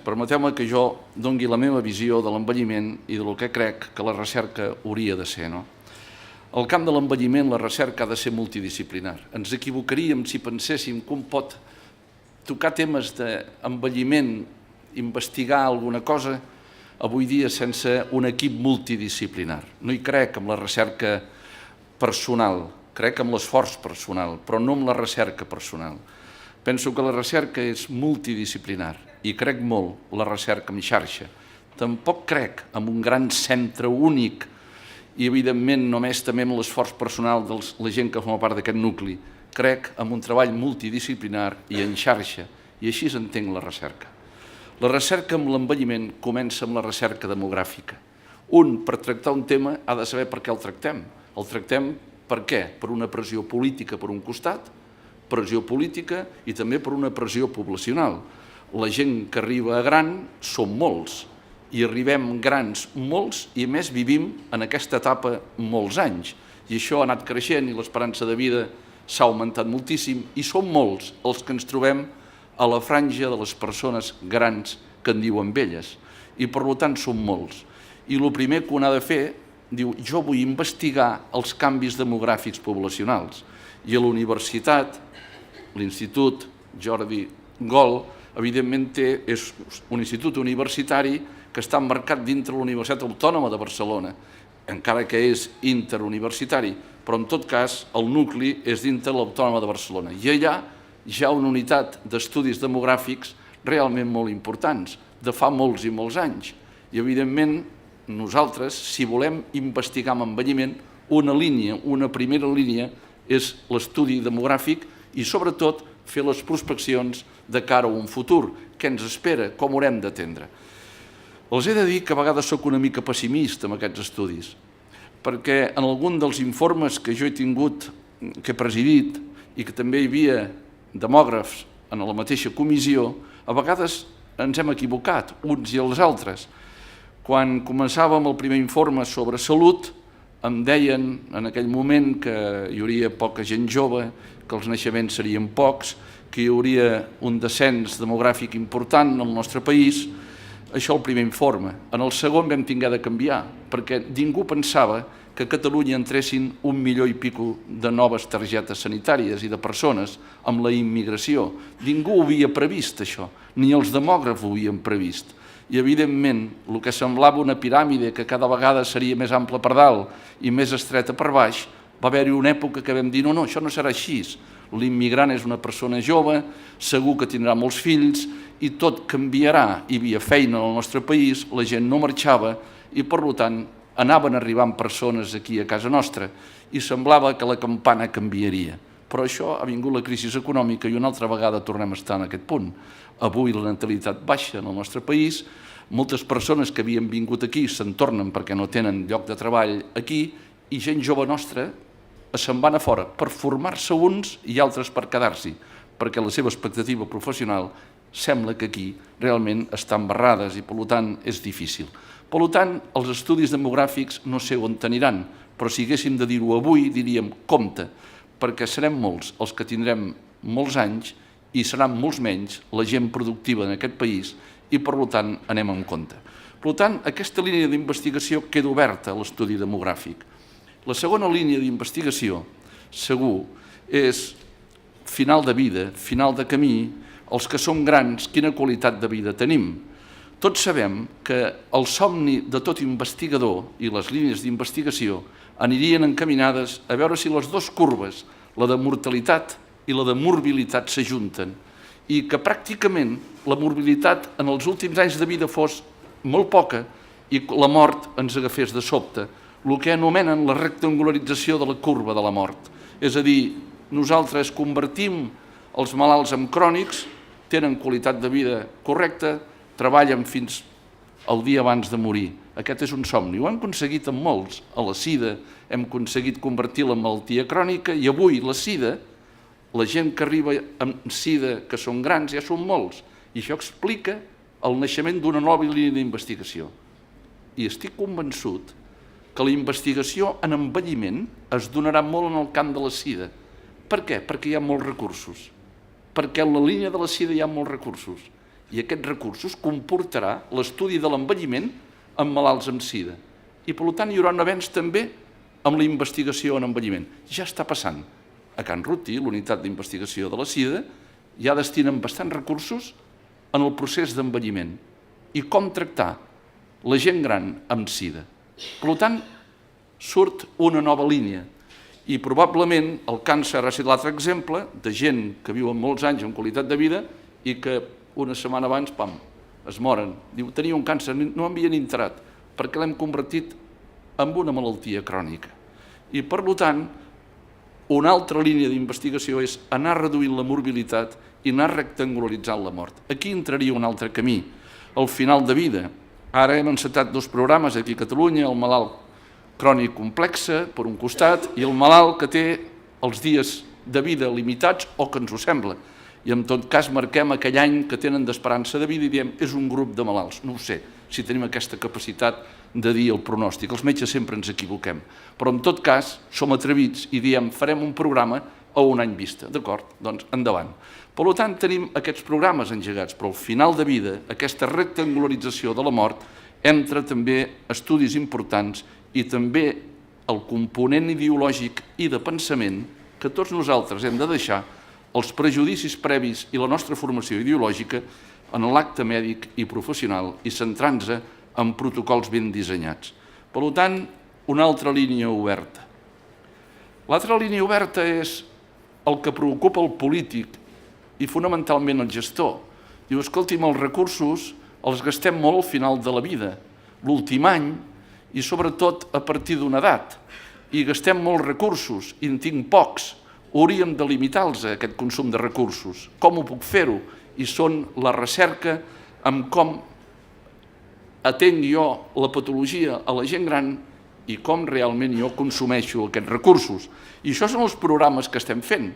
permeteu-me que jo doni la meva visió de l'envelliment i del que crec que la recerca hauria de ser. El camp de l'envelliment, la recerca ha de ser multidisciplinar. Ens equivocaríem si penséssim que un pot tocar temes d'envelliment, investigar alguna cosa, avui dia sense un equip multidisciplinar. No hi crec en la recerca personal, crec en l'esforç personal, però no en la recerca personal. Penso que la recerca és multidisciplinar i crec molt la recerca en xarxa. Tampoc crec en un gran centre únic i, evidentment, només també en l'esforç personal de la gent que forma part d'aquest nucli. Crec en un treball multidisciplinar i en xarxa, i així s'entenc la recerca. La recerca amb l'envelliment comença amb la recerca demogràfica. Un, per tractar un tema, ha de saber per què el tractem. El tractem per què? Per una pressió política per un costat, pressió política i també per una pressió poblacional. La gent que arriba a gran som molts i arribem grans molts i a més vivim en aquesta etapa molts anys i això ha anat creixent i l'esperança de vida s'ha augmentat moltíssim i som molts els que ens trobem a la franja de les persones grans que en diuen velles i per tant som molts. I el primer que un ha de fer, diu, jo vull investigar els canvis demogràfics poblacionals i a la universitat, l'Institut Jordi Gol, evidentment és un institut universitari que està emmarcat dintre la Universitat Autònoma de Barcelona, encara que és interuniversitari, però en tot cas el nucli és dintre l'Autònoma de Barcelona. I allà hi ha una unitat d'estudis demogràfics realment molt importants, de fa molts i molts anys. I evidentment nosaltres, si volem investigar amb envelliment, una primera línia és l'estudi demogràfic i sobretot fer les prospeccions de cara a un futur. Què ens espera? Com ho haurem d'atendre? Els he de dir que a vegades soc una mica pessimista amb aquests estudis, perquè en algun dels informes que jo he tingut, que he presidit, i que també hi havia demògrafs en la mateixa comissió, a vegades ens hem equivocat, uns i els altres. Quan començàvem el primer informe sobre salut, em deien en aquell moment que hi hauria poca gent jove, que els naixements serien pocs, que hi hauria un descens demogràfic important al nostre país. Això el primer informe. En el segon vam haver de canviar, perquè ningú pensava que a Catalunya entressin 1 milió i pico de noves targetes sanitàries i de persones amb la immigració. Ningú ho havia previst, això, ni els demògrafs ho havien previst. I, evidentment, el que semblava una piràmide que cada vegada seria més ampla per dalt i més estreta per baix, va haver-hi una època que vam dir no, això no serà així. L'immigrant és una persona jove, segur que tindrà molts fills i tot canviarà. Hi havia feina al nostre país, la gent no marxava i, per tant, anaven arribant persones aquí a casa nostra i semblava que la campana canviaria. Però això ha vingut la crisi econòmica i una altra vegada tornem a estar en aquest punt. Avui la natalitat baixa en el nostre país, moltes persones que havien vingut aquí se'n tornen perquè no tenen lloc de treball aquí i gent jove nostra se'n van a fora per formar-se uns i altres per quedar-s'hi, perquè la seva expectativa professional sembla que aquí realment estan barrades i per tant és difícil. Per tant, els estudis demogràfics no sé on aniran, però si haguéssim de dir-ho avui diríem compte, perquè serem molts els que tindrem molts anys i seran molts menys la gent productiva en aquest país i per tant anem en compte. Per tant, aquesta línia d'investigació queda oberta a l'estudi demogràfic. La segona línia d'investigació, segur, és final de vida, final de camí, els que som grans, quina qualitat de vida tenim. Tots sabem que el somni de tot investigador i les línies d'investigació anirien encaminades a veure si les dues curves, la de mortalitat i la de morbilitat, s'ajunten i que pràcticament la morbilitat en els últims anys de vida fos molt poca i la mort ens agafés de sobte, el que anomenen la rectangularització de la curva de la mort. És a dir, nosaltres convertim els malalts en crònics, tenen qualitat de vida correcta, treballen fins al dia abans de morir. Aquest és un somni. Ho hem aconseguit amb molts. A la sida hem aconseguit convertir-la en malaltia crònica i avui la sida, la gent que arriba amb sida, que són grans, ja són molts. I això explica el naixement d'una nova línia d'investigació. I estic convençut que la investigació en envelliment es donarà molt en el camp de la sida. Per què? Perquè hi ha molts recursos. Perquè en la línia de la sida hi ha molts recursos. I aquests recursos comportarà l'estudi de l'envelliment en malalts amb sida. I, per tant, hi haurà un avenç també amb la investigació en envelliment. Ja està passant. A Can Ruti, l'unitat d'investigació de la sida, ja destinen bastants recursos en el procés d'envelliment i com tractar la gent gran amb sida. Per tant, surt una nova línia i probablement el càncer ha estat l'altre exemple de gent que viuen molts anys amb qualitat de vida i que una setmana abans, pam, es moren. Diu, tenia un càncer, no m'havien enterat, perquè l'hem convertit en una malaltia crònica. I, per tant, una altra línia d'investigació és anar reduint la morbilitat i anar rectangularitzant la mort. Aquí entraria un altre camí, el final de vida. Ara hem encetat 2 programes aquí a Catalunya, el malalt crònic complexa, per un costat, i el malalt que té els dies de vida limitats o que ens ho sembla. I en tot cas marquem aquell any que tenen d'esperança de vida i diem és un grup de malalts. No ho sé si tenim aquesta capacitat de dir el pronòstic. Els metges sempre ens equivoquem. Però en tot cas som atrevits i diem farem un programa a un any vista. D'acord? Doncs endavant. Per tant, tenim aquests programes engegats, però al final de vida, aquesta rectangularització de la mort, entra també estudis importants i també el component ideològic i de pensament que tots nosaltres hem de deixar els prejudicis previs i la nostra formació ideològica en l'acte mèdic i professional i centrant-se en protocols ben dissenyats. Per tant, una altra línia oberta. L'altra línia oberta és el que preocupa el polític i fonamentalment el gestor. Diu, escolti'm, els recursos els gastem molt al final de la vida, l'últim any i sobretot a partir d'una edat. I gastem molts recursos i en tinc pocs. Hauríem de limitar-los aquest consum de recursos. Com ho puc fer-ho? I són la recerca amb com atenc jo la patologia a la gent gran i com realment jo consumeixo aquests recursos. I això són els programes que estem fent.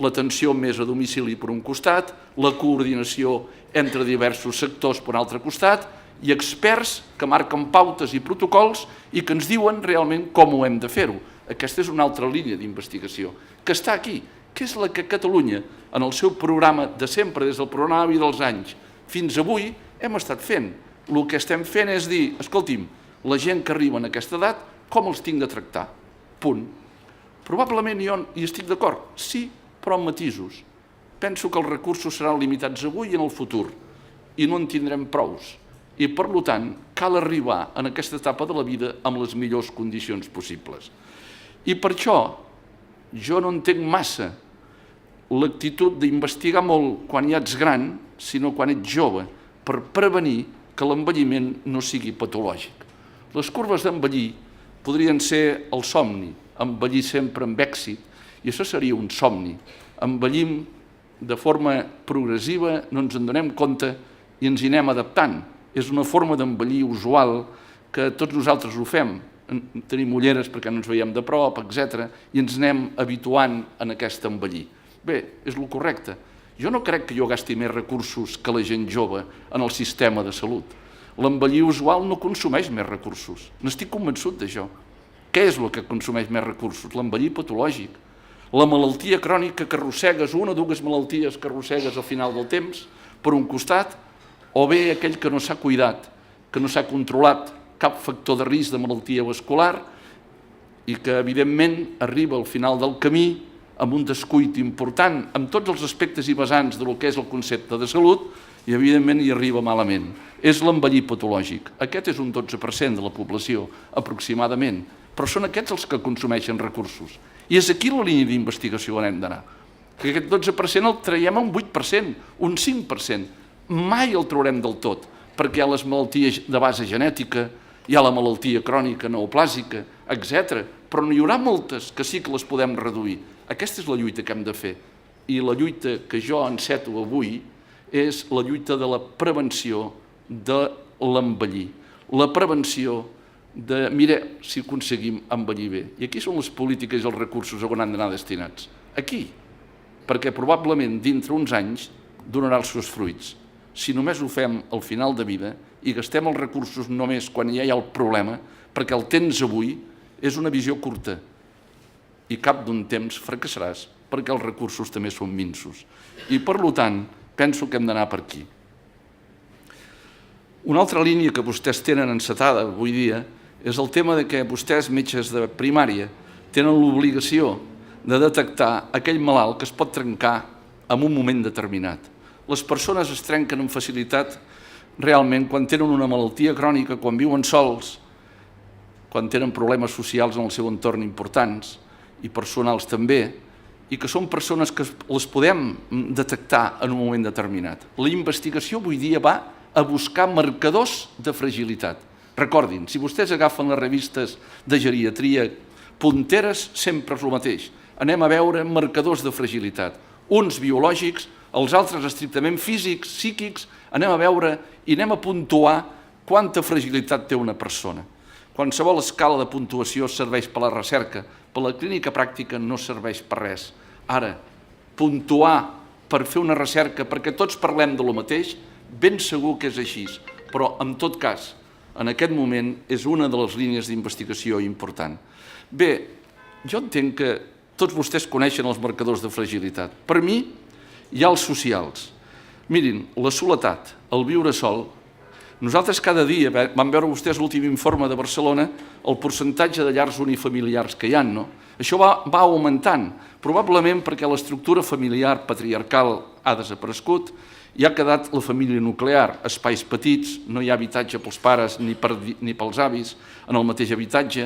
L'atenció més a domicili per un costat, la coordinació entre diversos sectors per un altre costat i experts que marquen pautes i protocols i que ens diuen realment com ho hem de fer-ho. Aquesta és una altra línia d'investigació que està aquí, que és la que Catalunya, en el seu programa de sempre, des del programa Vida dels anys, fins avui hem estat fent. El que estem fent és dir, escolti'm, la gent que arriba en aquesta edat, com els tinc de tractar? Punt. Probablement jo hi estic d'acord, sí, però amb matisos. Penso que els recursos seran limitats avui i en el futur, i no en tindrem prous. I, per tant, cal arribar en aquesta etapa de la vida amb les millors condicions possibles. I per això jo no entenc massa l'actitud d'investigar molt quan ja ets gran, sinó quan ets jove, per prevenir que l'envelliment no sigui patològic. Les curves d'envellir podrien ser el somni, envellir sempre amb èxit, i això seria un somni. Envellim de forma progressiva, no ens en donem compte i ens hi anem adaptant. És una forma d'envellir usual que tots nosaltres ho fem. Tenim ulleres perquè no ens veiem de prop, etc. I ens anem habituant en aquest envellir. Bé, és el correcte. Jo no crec que jo gasti més recursos que la gent jove en el sistema de salut. L'envellir usual no consumeix més recursos. N'estic convençut d'això. Què és el que consumeix més recursos? L'envellir patològic. La malaltia crònica que arrossegues, una o dues malalties que arrossegues al final del temps, per un costat, o bé aquell que no s'ha cuidat, que no s'ha controlat cap factor de risc de malaltia vascular i que, evidentment, arriba al final del camí amb un descuit important en tots els aspectes i vessants del que és el concepte de salut i, evidentment, hi arriba malament. És l'envellir patològic. Aquest és un 12% de la població, aproximadament, però són aquests els que consumeixen recursos. I és aquí la línia d'investigació on hem d'anar. Que aquest 12% el traiem a un 8%, un 5%. Mai el traurem del tot, perquè hi ha les malalties de base genètica, hi ha la malaltia crònica neoplàsica, etc. Però n'hi haurà moltes que sí que les podem reduir. Aquesta és la lluita que hem de fer. I la lluita que jo enceto avui és la lluita de la prevenció de l'envellir. La prevenció de, mira, si aconseguim envellir bé. I aquí són les polítiques i els recursos on han d'anar destinats. Aquí. Perquè probablement dintre uns anys donarà els seus fruits. Si només ho fem al final de vida i gastem els recursos només quan ja hi ha el problema, perquè el tens avui és una visió curta i cap d'un temps fracassaràs perquè els recursos també són minsos. I, per tant, penso que hem d'anar per aquí. Una altra línia que vostès tenen encetada avui dia és el tema de que vostès, metges de primària, tenen l'obligació de detectar aquell malalt que es pot trencar en un moment determinat. Les persones es trenquen amb facilitat realment quan tenen una malaltia crònica, quan viuen sols, quan tenen problemes socials en el seu entorn importants i personals també, i que són persones que les podem detectar en un moment determinat. La investigació avui dia va a buscar marcadors de fragilitat. Recordin, si vostès agafen les revistes de geriatria punteres, sempre és el mateix. Anem a veure marcadors de fragilitat. Uns biològics, els altres estrictament físics, psíquics, anem a veure i anem a puntuar quanta fragilitat té una persona. Qualsevol escala de puntuació serveix per a la recerca, per a la clínica pràctica no serveix per res. Ara, puntuar per fer una recerca perquè tots parlem de lo mateix, ben segur que és així, però en tot cas, en aquest moment és una de les línies d'investigació important. Bé, jo entenc que tots vostès coneixen els marcadors de fragilitat. Per mi, hi ha els socials. Mirin, la soledat, el viure sol. Nosaltres cada dia, vam veure vostès l'últim informe de Barcelona, el percentatge de llars unifamiliars que hi ha, no? Això va augmentant, probablement perquè l'estructura familiar patriarcal ha desaparegut, i ha quedat la família nuclear, espais petits, no hi ha habitatge pels pares ni pels avis en el mateix habitatge,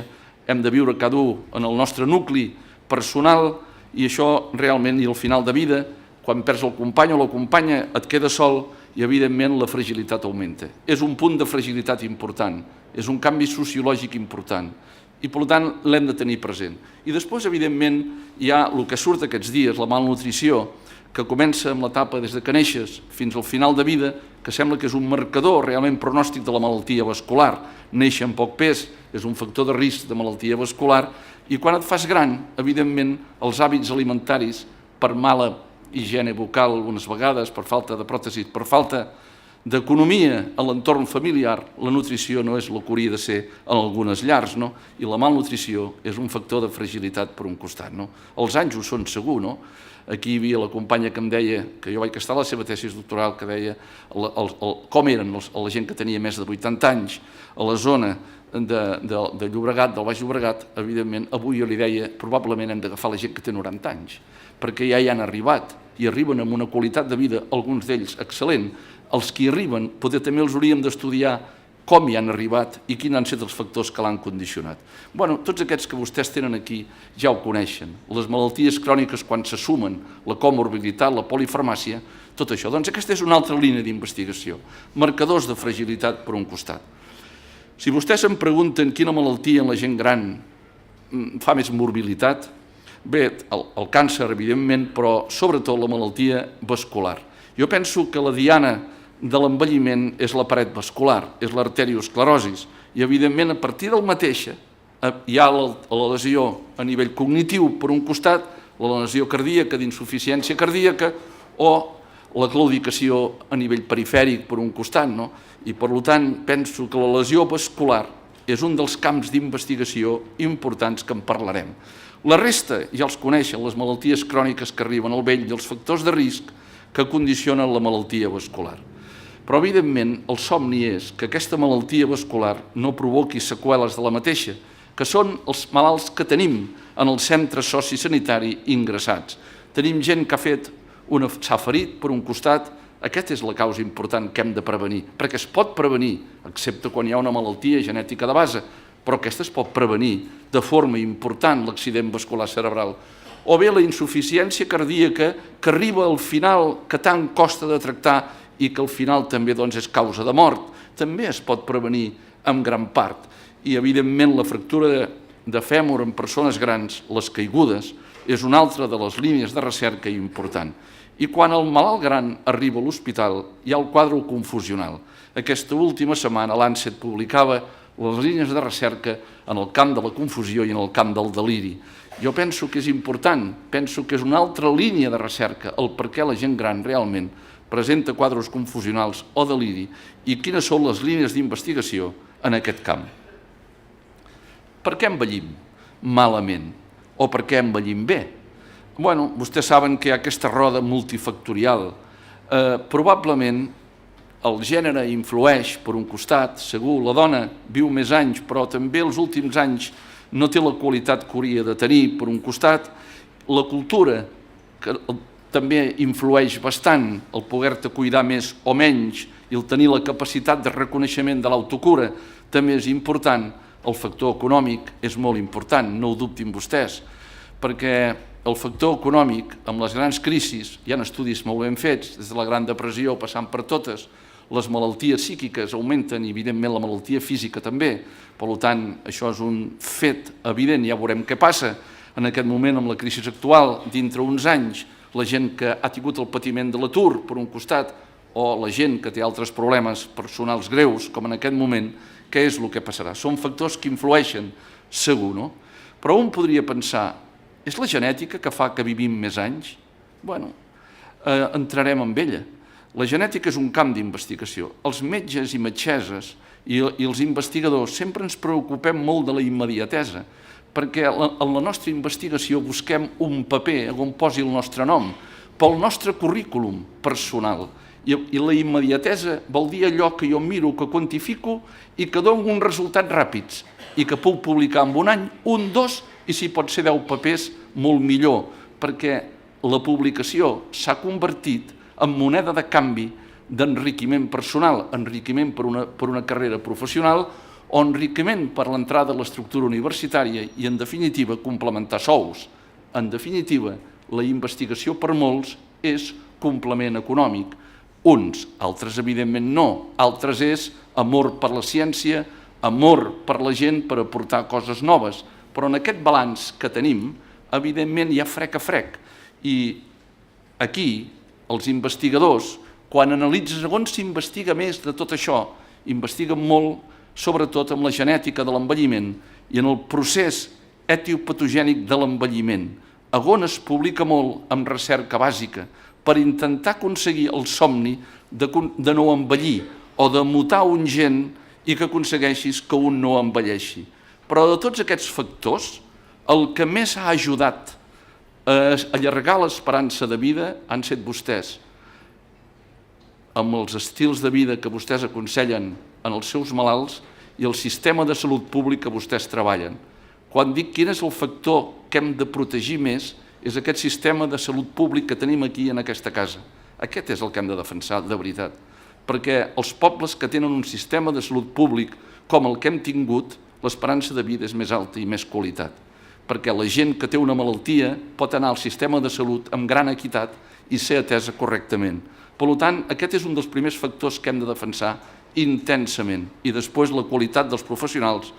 hem de viure cada un en el nostre nucli personal i això realment, i al final de vida, quan perds el company o la companya et queda sol i evidentment la fragilitat augmenta. És un punt de fragilitat important, és un canvi sociològic important i per tant l'hem de tenir present. I després evidentment hi ha el que surt aquests dies, la malnutrició, que comença amb l'etapa des que neixes fins al final de vida, que sembla que és un marcador realment pronòstic de la malaltia vascular. Néixer amb poc pes és un factor de risc de malaltia vascular i quan et fas gran, evidentment, els hàbits alimentaris, per mala higiene bucal algunes vegades, per falta de pròtesis, per falta d'economia a l'entorn familiar, la nutrició no és el que hauria de ser en algunes llars, no? I la malnutrició és un factor de fragilitat per un costat, no? Els anys ho són segur, no? Aquí hi havia la companya que em deia, que jo vaig estar a la seva tesi doctoral, que deia com eren la gent que tenia més de 80 anys a la zona de Llobregat, del Baix Llobregat. Evidentment, avui jo li deia, probablement hem d'agafar la gent que té 90 anys, perquè ja hi han arribat i arriben amb una qualitat de vida, alguns d'ells excel·lent. Els que hi arriben, potser també els hauríem d'estudiar com hi han arribat i quins han estat els factors que l'han condicionat. Bueno, tots aquests que vostès tenen aquí ja ho coneixen. Les malalties cròniques quan se sumen, la comorbiditat, la polifarmàcia, tot això. Doncs aquesta és una altra línia d'investigació. Marcadors de fragilitat per un costat. Si vostès em pregunten quina malaltia en la gent gran fa més morbilitat, bé, el càncer, evidentment, però sobretot la malaltia vascular. Jo penso que la diana de l'envelliment és la paret vascular, és l'arteriosclerosi, i evidentment a partir del mateixa hi ha la lesió a nivell cognitiu per un costat, la lesió cardíaca d'insuficiència cardíaca o la claudicació a nivell perifèric per un costat, no? I per tant penso que la lesió vascular és un dels camps d'investigació importants que en parlarem. La resta ja els coneixen, les malalties cròniques que arriben al vell i els factors de risc que condicionen la malaltia vascular. Però, evidentment, el somni és que aquesta malaltia vascular no provoqui seqüeles de la mateixa, que són els malalts que tenim en el centre sociosanitari ingressats. Tenim gent que s'ha ferit per un costat, aquesta és la causa important que hem de prevenir, perquè es pot prevenir, excepte quan hi ha una malaltia genètica de base, però aquesta es pot prevenir de forma important, l'accident vascular cerebral, o bé la insuficiència cardíaca que arriba al final, que tant costa de tractar i que al final també és causa de mort, també es pot prevenir en gran part. I, evidentment, la fractura de fèmur en persones grans, les caigudes, és una altra de les línies de recerca important. I quan el malalt gran arriba a l'hospital, hi ha el quadre confusional. Aquesta última setmana l'Ancet publicava les línies de recerca en el camp de la confusió i en el camp del deliri. Jo penso que és important, penso que és una altra línia de recerca, el per què la gent gran realment presenta quadres confusionals o deliri i quines són les línies d'investigació en aquest camp. Per què envellim malament o per què envellim bé? Bueno, vostès saben que hi ha aquesta roda multifactorial. Probablement el gènere influeix per un costat, segur, la dona viu més anys, però també els últims anys no té la qualitat que hauria de tenir per un costat, la cultura, que també influeix bastant, el poder-te cuidar més o menys i el tenir la capacitat de reconeixement de l'autocura també és important, el factor econòmic és molt important, no ho dubtin vostès, perquè el factor econòmic, amb les grans crisis, hi ha estudis molt ben fets, des de la Gran Depressió passant per totes, les malalties psíquiques augmenten i evidentment la malaltia física també, per tant això és un fet evident, ja veurem què passa en aquest moment amb la crisi actual, dintre uns anys la gent que ha tingut el patiment de l'atur per un costat o la gent que té altres problemes personals greus com en aquest moment, què és el que passarà? Són factors que influeixen, segur, no? Però un podria pensar, és la genètica que fa que vivim més anys? Bueno, entrarem en ella. La genètica és un camp d'investigació. Els metges i metgesses i els investigadors sempre ens preocupem molt de la immediatesa, perquè en la nostra investigació busquem un paper on posi el nostre nom, pel nostre currículum personal. I la immediatesa vol dir allò que jo miro, que quantifico i que dono uns resultats ràpids i que puc publicar en un any, un, dos, i si pot ser 10 papers, molt millor, perquè la publicació s'ha convertit en moneda de canvi d'enriquiment personal, enriquiment per una carrera professional o enriquiment per l'entrada a l'estructura universitària i, en definitiva, complementar sous. En definitiva, la investigació per molts és complement econòmic. Uns, altres evidentment no, altres és amor per la ciència, amor per la gent per aportar coses noves, però en aquest balanç que tenim, evidentment hi ha frec a frec. I aquí, els investigadors, quan analitzen on s'investiga més de tot això, investiguen molt, sobretot amb la genètica de l'envelliment i en el procés etiopatogènic de l'envelliment, on es publica molt amb recerca bàsica per intentar aconseguir el somni de no envellir o de mutar un gen i que aconsegueixis que un no envelleixi. Però de tots aquests factors, el que més ha ajudat a allargar l'esperança de vida han set vostès, amb els estils de vida que vostès aconsellen en els seus malalts i el sistema de salut públic que vostès treballen. Quan dic quin és el factor que hem de protegir més, és aquest sistema de salut públic que tenim aquí en aquesta casa. Aquest és el que hem de defensar, de veritat. Perquè els pobles que tenen un sistema de salut públic com el que hem tingut, l'esperança de vida és més alta i més qualitat. Perquè la gent que té una malaltia pot anar al sistema de salut amb gran equitat i ser atesa correctament. Per tant, aquest és un dels primers factors que hem de defensar intensament. I després la qualitat dels professionals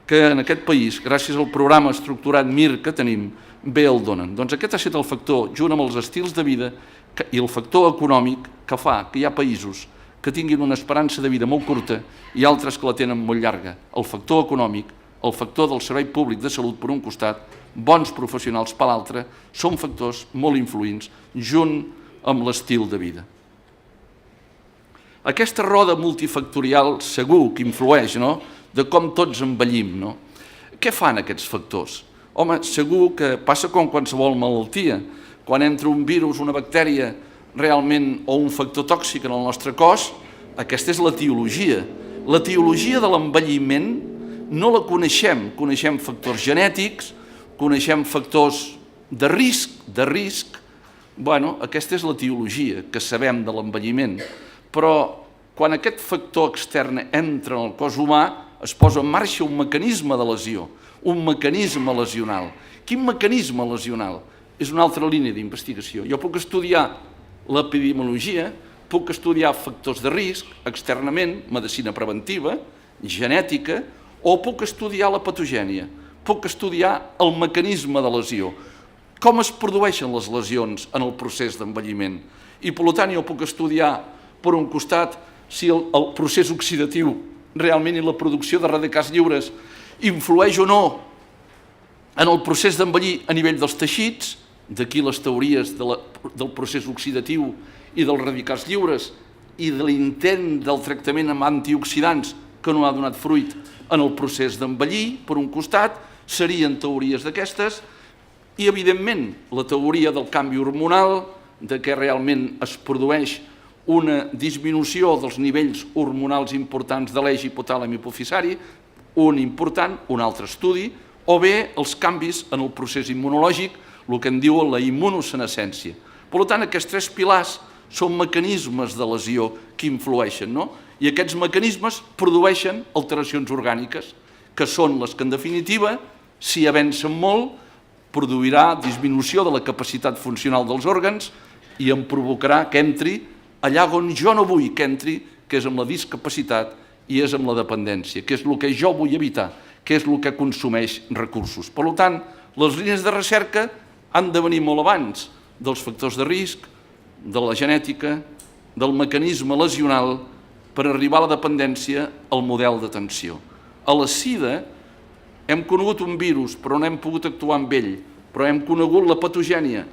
que en aquest país, gràcies al programa estructurat MIR que tenim, bé el donen. Doncs aquest ha estat el factor, junt amb els estils de vida i el factor econòmic, que fa que hi ha països que tinguin una esperança de vida molt curta i altres que la tenen molt llarga. El factor econòmic, el factor del servei públic de salut per un costat, bons professionals per l'altre, són factors molt influents junt amb l'estil de vida. Aquesta roda multifactorial segur que influeix, no?, de com tots envellim, no? Què fan aquests factors? Home, segur que passa com qualsevol malaltia. Quan entra un virus, una bactèria, realment, o un factor tòxic en el nostre cos, aquesta és l'etiologia. L'etiologia de l'envelliment no la coneixem. Coneixem factors genètics, coneixem factors de risc. Bueno, aquesta és l'etiologia que sabem de l'envelliment. Però quan aquest factor extern entra en el cos humà, es posa en marxa un mecanisme de lesió, un mecanisme lesional. Quin mecanisme lesional? És una altra línia d'investigació. Jo puc estudiar l'epidemiologia, puc estudiar factors de risc externament, medicina preventiva, genètica, o puc estudiar la patogènia, puc estudiar el mecanisme de lesió, com es produeixen les lesions en el procés d'envelliment. I, per tant, jo puc estudiar, per un costat, si el procés oxidatiu realment i la producció de radicals lliures influeix o no en el procés d'envellir a nivell dels teixits, d'aquí les teories del procés oxidatiu i dels radicals lliures i de l'intent del tractament amb antioxidants que no ha donat fruit en el procés d'envellir, per un costat, serien teories d'aquestes, i evidentment la teoria del canvi hormonal, de què realment es produeix una disminució dels nivells hormonals importants de l'eix hipotàlem hipofisari, un important, un altre estudi, o bé els canvis en el procés immunològic, el que en diuen la immunosenescència. Per tant, aquests tres pilars són mecanismes de lesió que influeixen, no? I aquests mecanismes produeixen alteracions orgàniques, que són les que, en definitiva, si avancen molt, produirà disminució de la capacitat funcional dels òrgans i em provocarà que entri allà on jo no vull que entri, que és amb la discapacitat i és amb la dependència, que és el que jo vull evitar, que és el que consumeix recursos. Per tant, les línies de recerca han de venir molt abans dels factors de risc, de la genètica, del mecanisme lesional per arribar a la dependència al model d'atenció. A la SIDA hem conegut un virus, però no hem pogut actuar amb ell, però hem conegut la patogènia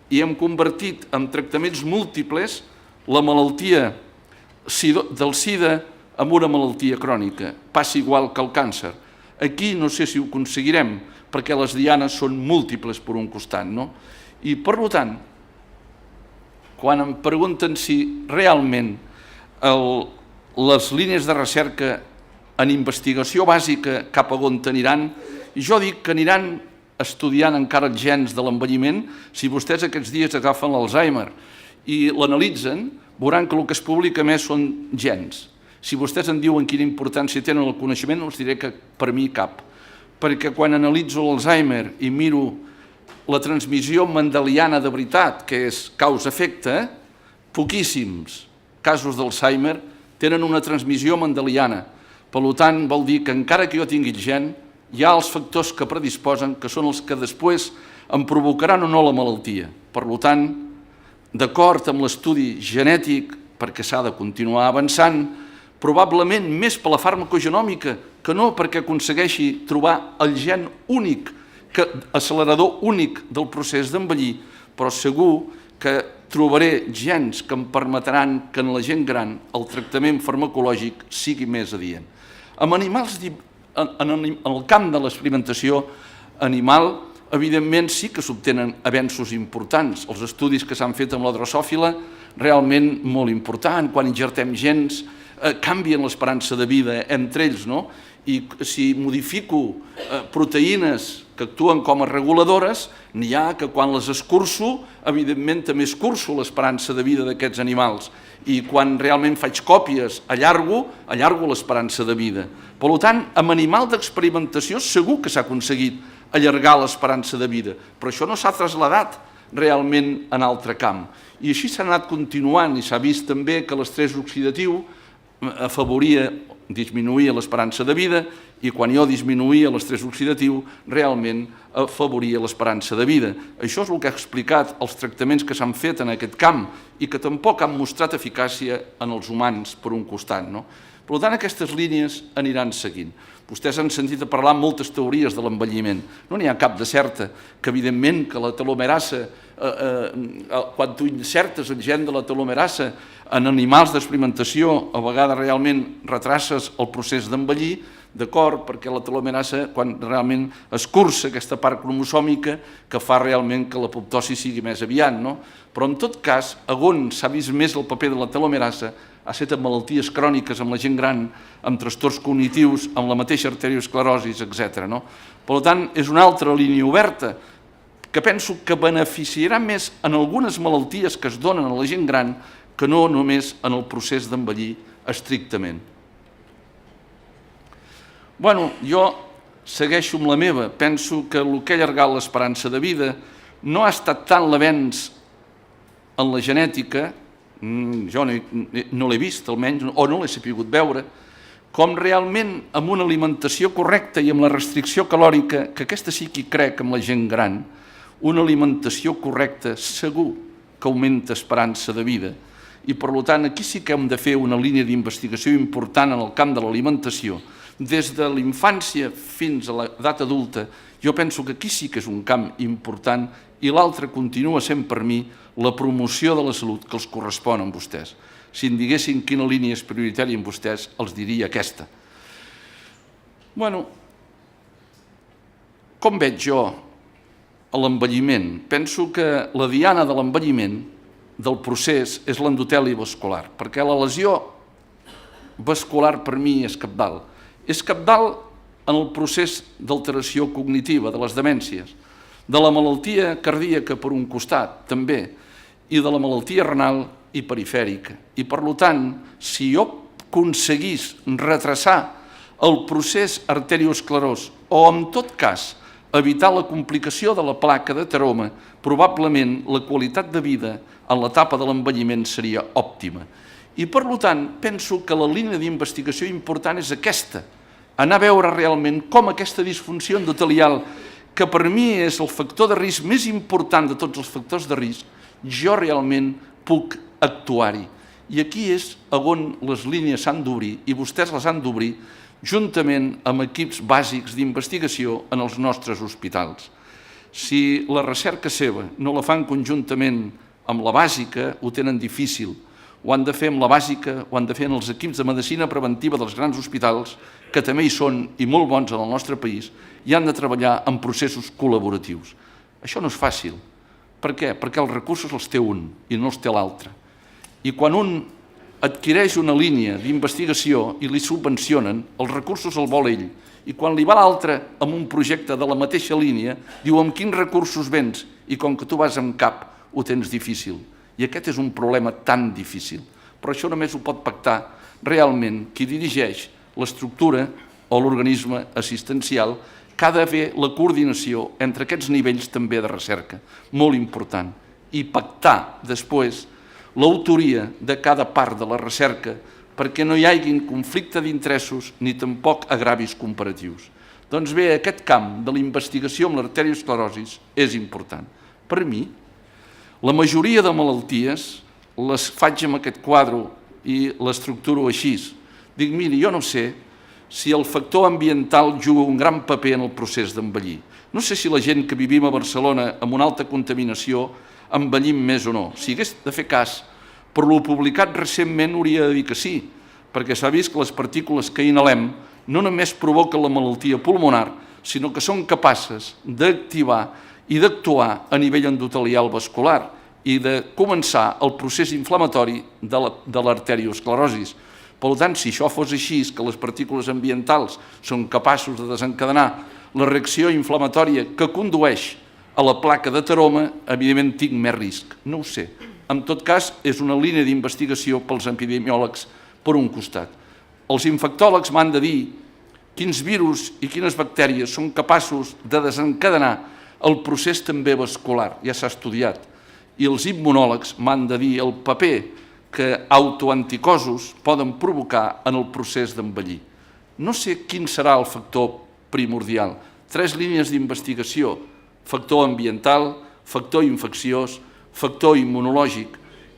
i hem convertit en tractaments múltiples la malaltia del SIDA en una malaltia crònica. Passa igual que el càncer. Aquí no sé si ho aconseguirem, perquè les dianes són múltiples per un costat, no? I, per tant, quan em pregunten si realment les línies de recerca en investigació bàsica cap a on aniran, jo dic que aniran estudiant encara els gens de l'envelliment. Si vostès aquests dies agafen l'Alzheimer i l'analitzen, veuran que el que es publica més són gens. Si vostès em diuen quina importància tenen el coneixement, els diré que per mi cap. Perquè quan analitzo l'Alzheimer i miro la transmissió mendeliana de veritat, que és causa-efecte, poquíssims casos d'Alzheimer tenen una transmissió mendeliana. Per tant, vol dir que encara que jo tingui el gen, hi ha els factors que predisposen, que són els que després em provocaran o no la malaltia. Per tant, d'acord amb l'estudi genètic, perquè s'ha de continuar avançant, probablement més per la farmacogenòmica que no perquè aconsegueixi trobar el gen únic, accelerador únic del procés d'envellir, però segur que trobaré gens que em permetran que en la gent gran el tractament farmacològic sigui més adient. En animals, en el camp de l'experimentació animal, evidentment sí que s'obtenen avenços importants. Els estudis que s'han fet amb la drosòfila, realment molt important. Quan injertem gens, canvien l'esperança de vida entre ells, no? I si modifico proteïnes que actuen com a reguladores, n'hi ha que quan les escurço, evidentment també escurço l'esperança de vida d'aquests animals. I quan realment faig còpies, allargo l'esperança de vida. Per tant, amb animal d'experimentació segur que s'ha aconseguit allargar l'esperança de vida, però això no s'ha traslladat realment en altre camp. I així s'ha anat continuant i s'ha vist també que l'estrès oxidatiu disminuïa l'esperança de vida i quan jo disminuïa l'estrès oxidatiu realment afavoria l'esperança de vida. Això és el que ha explicat els tractaments que s'han fet en aquest camp i que tampoc han mostrat eficàcia en els humans per un costat, no? Per tant, aquestes línies aniran seguint. Vostès han sentit a parlar moltes teories de l'envelliment. No n'hi ha cap de certa, que evidentment que la telomerasa, quan tu insertes el gen de la telomerasa en animals d'experimentació, a vegades realment retraces el procés d'envellir, d'acord, perquè la telomerasa, quan realment escurça aquesta part cromosòmica, que fa realment que l'apoptosi sigui més aviat, no? Però en tot cas, on s'ha vist més el paper de la telomerasa ha estat en malalties cròniques, amb la gent gran, amb trastorns cognitius, amb la mateixa arteriosclerosi, etc. Per tant, és una altra línia oberta que penso que beneficiarà més en algunes malalties que es donen a la gent gran que no només en el procés d'envellir estrictament. Jo segueixo amb la meva. Penso que el que ha allargat l'esperança de vida no ha estat tant l'avenç en la genètica, jo no l'he vist almenys, o no l'he sabut veure, com realment amb una alimentació correcta i amb la restricció calòrica, que aquesta sí que hi crec amb la gent gran, una alimentació correcta segur que augmenta esperança de vida. I per tant aquí sí que hem de fer una línia d'investigació important en el camp de l'alimentació. Des de la infància fins a l'edat adulta, jo penso que aquí sí que és un camp important i l'altre continua sent per mi la promoció de la salut que els correspon a vostès. Si em diguessin quina línia és prioritària en vostès, els diria aquesta. Com veig jo l'envelliment? Penso que la diana de l'envelliment del procés és l'endoteli vascular, perquè la lesió vascular per mi és cabdal. És cabdal en el procés d'alteració cognitiva, de les demències, de la malaltia cardíaca per un costat, també, i de la malaltia renal i perifèrica. I, per tant, si jo aconseguís retrasar el procés arteriosclerós o, en tot cas, evitar la complicació de la placa d'ateroma, probablement la qualitat de vida en l'etapa de l'envelliment seria òptima. I, per tant, penso que la línia d'investigació important és aquesta, anar a veure realment com aquesta disfunció endotelial, que per mi és el factor de risc més important de tots els factors de risc, jo realment puc actuar-hi. I aquí és on les línies s'han d'obrir, i vostès les han d'obrir, juntament amb equips bàsics d'investigació en els nostres hospitals. Si la recerca seva no la fan conjuntament amb la bàsica, ho tenen difícil. Ho han de fer amb la bàsica, ho han de fer en els equips de medicina preventiva dels grans hospitals, que també hi són i molt bons en el nostre país, i han de treballar en processos col·laboratius. Això no és fàcil. Per què? Perquè els recursos els té un i no els té l'altre. I quan un adquireix una línia d'investigació i li subvencionen, els recursos el vol ell. I quan li va l'altre amb un projecte de la mateixa línia, diu amb quins recursos vens, i com que tu vas amb cap, ho tens difícil. I aquest és un problema tan difícil. Però això només ho pot pactar realment qui dirigeix l'estructura o l'organisme assistencial, que ha de fer la coordinació entre aquests nivells també de recerca, molt important, i pactar després l'autoria de cada part de la recerca perquè no hi hagi conflicte d'interessos ni tampoc agravis comparatius. Doncs bé, aquest camp de la investigació amb l'arteriosclerosi és important. Per mi, la majoria de malalties les faig amb aquest quadre i l'estructuro així. Dic, miri, jo no sé si el factor ambiental juga un gran paper en el procés d'envellir. No sé si la gent que vivim a Barcelona amb una alta contaminació envellim més o no. Si hagués de fer cas, per lo publicat recentment hauria de dir que sí, perquè s'ha vist que les partícules que inhalem no només provoquen la malaltia pulmonar, sinó que són capaces d'activar i d'actuar a nivell endotelial vascular i de començar el procés inflamatori de l'arteriosclerosi. Per tant, si això fos així, que les partícules ambientals són capaços de desencadenar la reacció inflamatòria que condueix a la placa d'ateroma, evidentment tinc més risc. No ho sé. En tot cas, és una línia d'investigació pels epidemiòlegs per un costat. Els infectòlegs m'han de dir quins virus i quines bactèries són capaços de desencadenar el procés també vascular, ja s'ha estudiat. I els immunòlegs m'han de dir el paper que autoanticossos poden provocar en el procés d'envellir. No sé quin serà el factor primordial. 3 línies d'investigació: factor ambiental, factor infecciós, factor immunològic,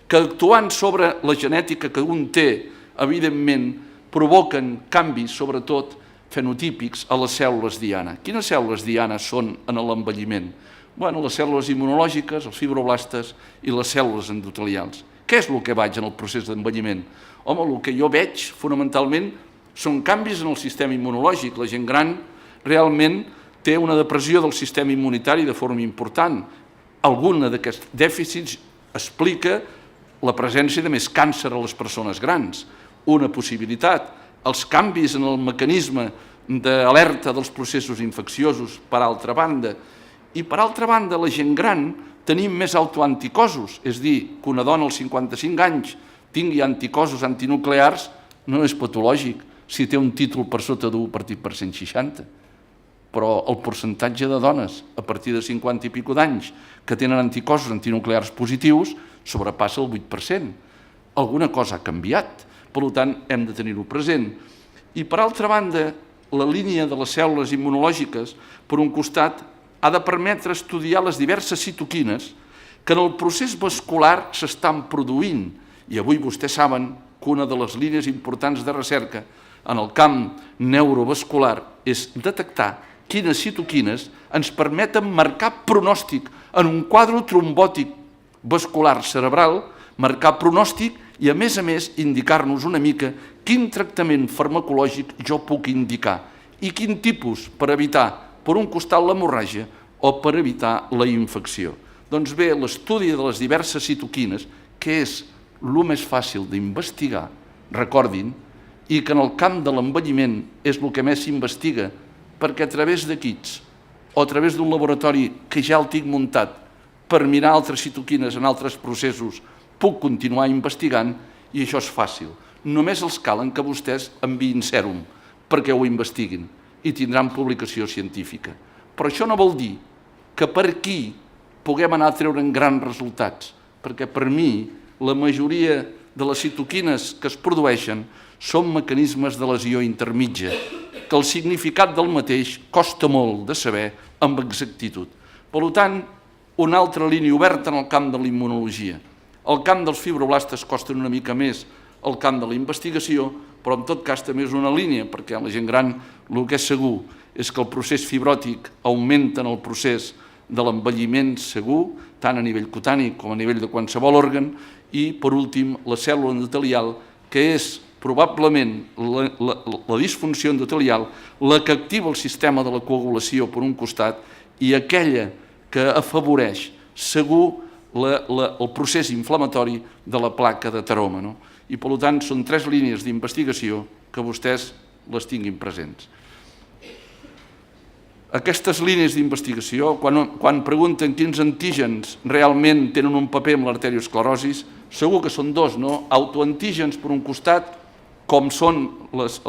que actuant sobre la genètica que un té, evidentment, provoquen canvis, sobretot fenotípics, a les cèl·lules diana. Quines cèl·lules diana són en l'envelliment? Bueno, les cèl·lules immunològiques, els fibroblastes i les cèl·lules endotelials. Què és el que vaig en el procés d'envelliment? Home, el que jo veig, fonamentalment, són canvis en el sistema immunològic. La gent gran realment té una depressió del sistema immunitari de forma important. Alguna d'aquests dèficits explica la presència de més càncer a les persones grans. Una possibilitat. Els canvis en el mecanisme d'alerta dels processos infecciosos, per altra banda. I, per altra banda, la gent gran tenim més autoanticossos, és a dir, que una dona als 55 anys tingui anticossos antinuclears no és patològic si té un títol per sota d'1 partit per 160. Però el percentatge de dones a partir de 50 i escaig d'anys que tenen anticossos antinuclears positius sobrepassa el 8%. Alguna cosa ha canviat, per tant hem de tenir-ho present. I per altra banda, la línia de les cèl·lules immunològiques, per un costat, ha de permetre estudiar les diverses citoquines que en el procés vascular s'estan produint. I avui vostès saben que una de les línies importants de recerca en el camp neurovascular és detectar quines citoquines ens permeten marcar pronòstic en un quadre trombòtic vascular cerebral, marcar pronòstic i, a més, indicar-nos una mica quin tractament farmacològic jo puc indicar i quin tipus per evitar, per un costat, l'hemorràgia o per evitar la infecció. Doncs bé, l'estudi de les diverses citoquines, que és el més fàcil d'investigar, recordin, i que en el camp de l'envelliment és el que més s'investiga, perquè a través de kits o a través d'un laboratori que ja el tinc muntat per mirar altres citoquines en altres processos, puc continuar investigant i això és fàcil. Només els calen que vostès enviïn sèrum perquè ho investiguin i tindran publicació científica. Però això no vol dir que per aquí puguem anar a treure'n grans resultats, perquè per mi la majoria de les citoquines que es produeixen són mecanismes de lesió intermitja, que el significat del mateix costa molt de saber amb exactitud. Per tant, una altra línia oberta en el camp de la immunologia. El camp dels fibroblastes costa una mica més el camp de la investigació, però en tot cas també és una línia, perquè a la gent gran el que és segur és que el procés fibròtic augmenta en el procés de l'envelliment segur, tant a nivell cutani com a nivell de qualsevol òrgan, i, per últim, la cèl·lula endotelial, que és probablement la disfunció endotelial, la que activa el sistema de la coagulació per un costat i aquella que afavoreix segur el procés inflamatori de la placa de Teroma. I, per tant, són 3 línies d'investigació que vostès les tinguin presents. Aquestes línies d'investigació, quan pregunten quins antígens realment tenen un paper en l'arteriosclerosi, segur que són 2, autoantígens per un costat, com són les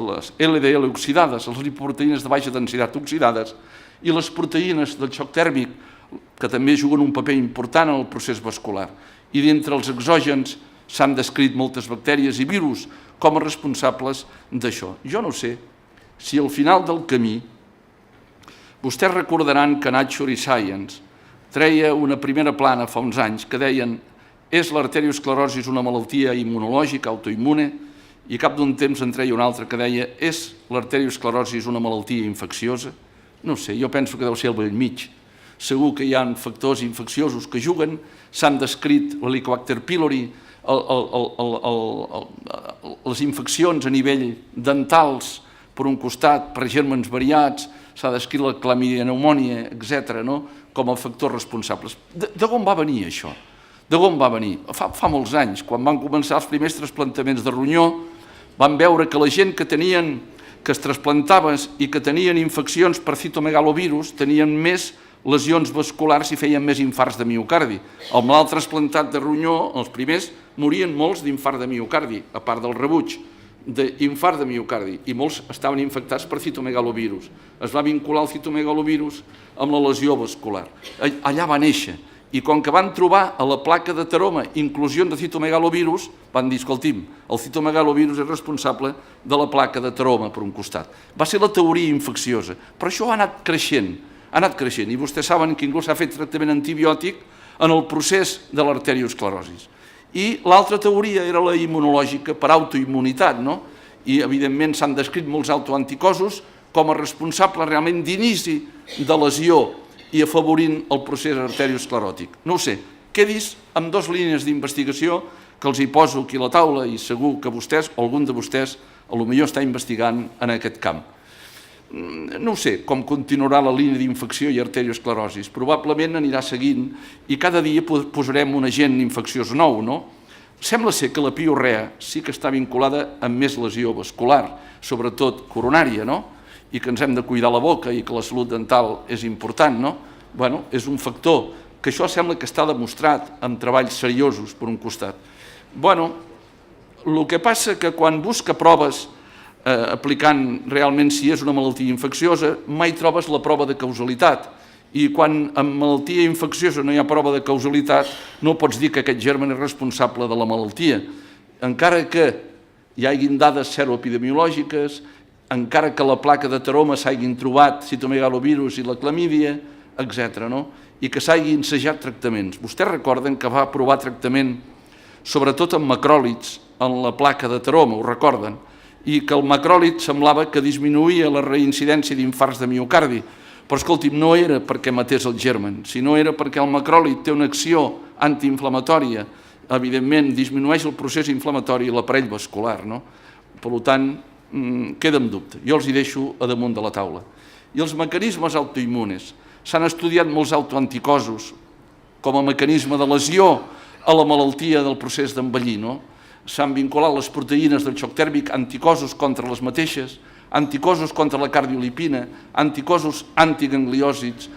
LDL oxidades, les lipoproteïnes de baixa densitat oxidades, i les proteïnes del xoc tèrmic, que també juguen un paper important en el procés vascular. I d'entre els exògens s'han descrit moltes bactèries i virus com a responsables d'això. Jo no sé si al final del camí vostès recordaran que Nature i Science treia una primera plana fa uns anys que deien és l'arteriosclerosi una malaltia immunològica, autoimmune, i cap d'un temps en treia una altra que deia és l'arteriosclerosi una malaltia infecciosa? No sé, jo penso que deu ser al bell mig. Segur que hi ha factors infecciosos que juguen, s'han descrit l'Helicobacter pylori, les infeccions a nivell dentals per un costat, per gèrmens variats, s'ha descrit la clamídia pneumònia, etc., com a factors responsables. D'on va venir això? D'on va venir? Fa molts anys, quan van començar els primers trasplantaments de ronyó, van veure que la gent que es trasplantaven i que tenien infeccions per citomegalovirus tenien més lesions vasculars i feien més infarts de miocardi. El malalt trasplantat de ronyó, els primers, morien molts d'infart de miocardi, a part del rebuig d'infart de miocardi, i molts estaven infectats per citomegalovirus. Es va vincular el citomegalovirus amb la lesió vascular. Allà va néixer. I com que van trobar a la placa de Teroma inclusions de citomegalovirus, van dir, escolti'm, el citomegalovirus és responsable de la placa de Teroma per un costat. Va ser la teoria infecciosa, però això ha anat creixent, i vostès saben que inclús s'ha fet tractament antibiòtic en el procés de l'arteriosclerosi. I l'altra teoria era la immunològica per autoimmunitat, i evidentment s'han descrit molts autoanticossos com a responsables realment d'inici de lesió i afavorint el procés arterioscleròtic. No ho sé, quedis amb 2 línies d'investigació que els hi poso aquí a la taula i segur que vostès, o algun de vostès, potser està investigant en aquest camp. No ho sé com continuarà la línia d'infecció i arteriosclerosi. Probablement anirà seguint i cada dia posarem un agent infecciós nou, Sembla ser que la piorrea sí que està vinculada amb més lesió vascular, sobretot coronària, i que ens hem de cuidar la boca i que la salut dental és important, és un factor que això sembla que està demostrat amb treballs seriosos per un costat. El que passa que quan busca proves aplicant realment si és una malaltia infecciosa, mai trobes la prova de causalitat. I quan amb malaltia infecciosa no hi ha prova de causalitat, no pots dir que aquest germen és responsable de la malaltia. Encara que hi hagin dades seroepidemiològiques, encara que a la placa de Teroma s'hagin trobat citomegalovirus i la clamídia, etc., i que s'hagin ensajat tractaments. Vostès recorden que va provar tractament sobretot amb macròlids en la placa de Teroma, ho recorden? I que el macròlid semblava que disminuïa la reincidència d'infarts de miocardi. Però, escolti'm, no era perquè matés el germen, sinó era perquè el macròlid té una acció antiinflamatòria, evidentment disminueix el procés inflamatori i l'aparell vascular. Per tant, queda en dubte. Jo els hi deixo a damunt de la taula. I els mecanismes autoimmunes. S'han estudiat molts autoanticossos com a mecanisme de lesió a la malaltia del procés d'envellir, no? S'han vinculat les proteïnes del xoc tèrmic, anticossos contra les mateixes, anticossos contra la cardiolipina, anticossos antigangliòsids,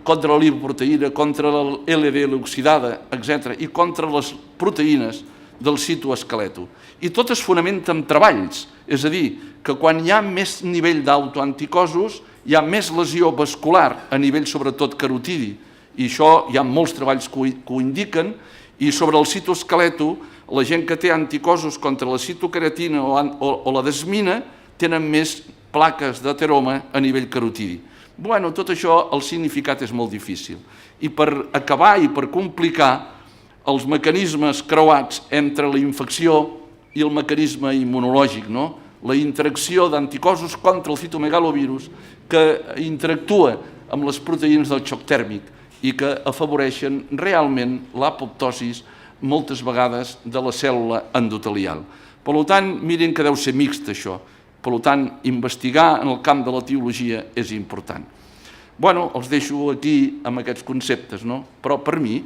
contra la lipoproteïna, contra l'LDL oxidada, etc., i contra les proteïnes del citoesqueleto. I tot es fonamenta en treballs, és a dir, que quan hi ha més nivell d'autoanticossos hi ha més lesió vascular a nivell sobretot carotidi, i això hi ha molts treballs que ho indiquen, i sobre el citoesqueleto, la gent que té anticossos contra la citoqueratina o la desmina tenen més plaques d'ateroma a nivell carotidi. Bueno, tot això, el significat és molt difícil. I per acabar i per complicar els mecanismes creuats entre la infecció i el mecanisme immunològic, no? La interacció d'anticossos contra el citomegalovirus que interactua amb les proteïnes del xoc tèrmic i que afavoreixen realment l'apoptosis moltes vegades de la cèl·lula endotelial. Per tant, miren que deu ser mixt això. Per tant, investigar en el camp de l'etiologia és important. Bueno, els deixo aquí amb aquests conceptes, no? Però per mi,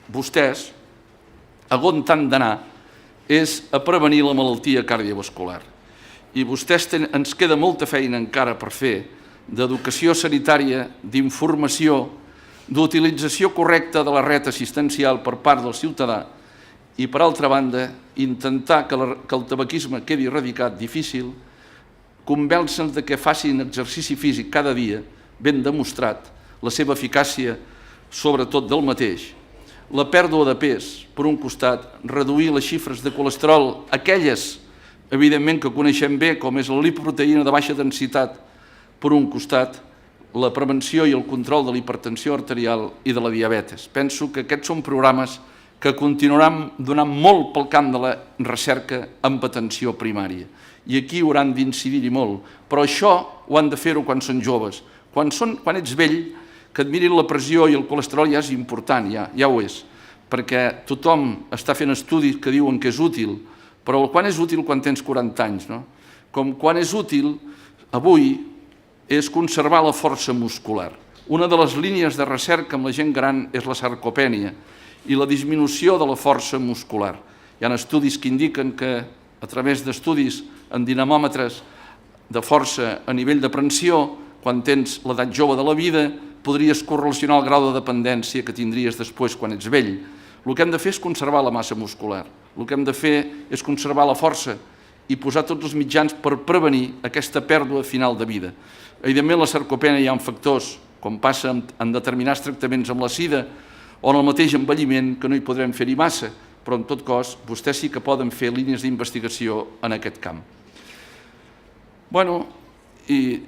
vostès, on han d'anar és a prevenir la malaltia cardiovascular. I vostès ens queda molta feina encara per fer d'educació sanitària, d'informació, d'utilització correcta de la red assistencial per part del ciutadà i, per altra banda, intentar que el tabaquisme quedi erradicat difícil, convèncer-nos que facin exercici físic cada dia, ben demostrat, la seva eficàcia sobretot del mateix, la pèrdua de pes, per un costat, reduir les xifres de colesterol, aquelles, evidentment, que coneixem bé, com és la lipoproteïna de baixa densitat, per un costat, la prevenció i el control de la hipertensió arterial i de la diabetes. Penso que aquests són programes que continuaran donant molt pel camp de la recerca amb atenció primària. I aquí hauran d'incidir-hi molt. Però això ho han de fer-ho quan són joves. Quan ets vell, que et mirin la pressió i el colesterol ja és important, ja ho és. Perquè tothom està fent estudis que diuen que és útil, però quan és útil quan tens 40 anys, no? Com quan és útil avui és conservar la força muscular. Una de les línies de recerca amb la gent gran és la sarcopènia i la disminució de la força muscular. Hi ha estudis que indiquen que a través d'estudis en dinamòmetres de força a nivell de pressió, quan tens l'edat jove de la vida, podries correlacionar el grau de dependència que tindries després quan ets vell. El que hem de fer és conservar la massa muscular. El que hem de fer és conservar la força i posar tots els mitjans per prevenir aquesta pèrdua final de vida. Evidentment, la sarcopènia hi ha factors, com passa en determinats tractaments amb la sida o en el mateix envelliment, que no hi podrem fer-hi massa, però en tot cas, vostès sí que poden fer línies d'investigació en aquest camp. Bueno, i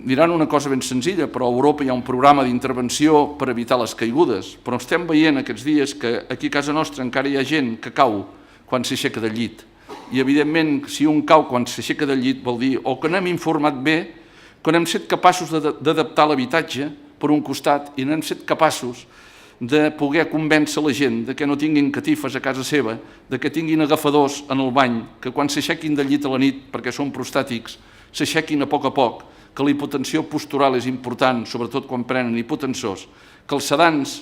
diran una cosa ben senzilla, però a Europa hi ha un programa d'intervenció per evitar les caigudes, però estem veient aquests dies que aquí a casa nostra encara hi ha gent que cau quan s'aixeca del llit. I, evidentment, si un cau quan s'aixeca del llit vol dir o que no hem informat bé, que no hem estat capaços d'adaptar l'habitatge, per un costat, i no hem estat capaços de poder convèncer la gent que no tinguin catifes a casa seva, que tinguin agafadors en el bany, que quan s'aixequin del llit a la nit, perquè són prostàtics, s'aixequin a poc, que la hipotensió postural és important, sobretot quan prenen hipotensors, que els sedants,